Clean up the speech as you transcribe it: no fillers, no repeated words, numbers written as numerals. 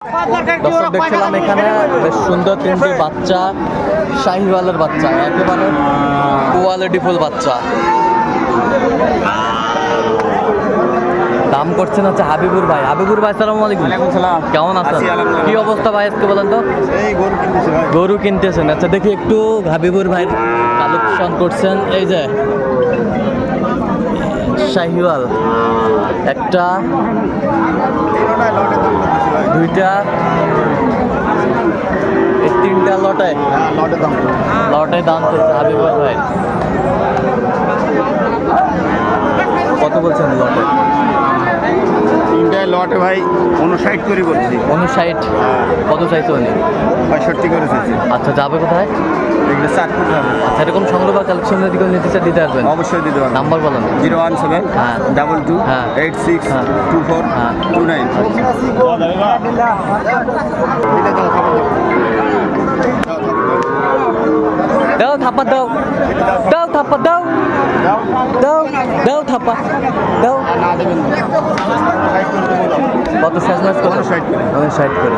দর্শক দেখছিলাম এখানে বেশ সুন্দর তিনটি বাচ্চা, শাহিওয়ালের বাচ্চা, একেবারে কোয়ালিটি ফুল বাচ্চা। দাম করছেন হচ্ছে হাবিবুর ভাই। হাবিবুর ভাই আসসালামু আলাইকুম। কেমন আছেন? কি অবস্থা ভাই আজকে বলেন তো? গরু কিনতেছেন? আচ্ছা দেখি একটু হাবিবুর ভাই কালেকশন করছেন। এই যে শাহিওয়াল একটা, দুইটা, এই তিনটা লটে দাম চলছে হাবিবুর ভাই। কত বলছেন লটে? তিনটায় লটে ভাই 59 করে বলছি। 59? কত চাইছে উনি? 65 করে চাইছি। আচ্ছা যাবে কোথায়? এগুলো 4 ফুট হবে। আচ্ছা এরকম সংগ্রহ বা কালেকশন যদি কেউ নিতে চায় দিতে পারবেন? অবশ্যই দিতে পারবো। নাম্বার বলেন। 017 হ্যাঁ 22 হ্যাঁ 86 হ্যাঁ 24 হ্যাঁ 29। দাও থাপ্পা দাও, দাও থাপ্পা দাও, দাও দাও থাপ্পা দাও। কত সাইজ মাছ? 59 করে। 59 করে।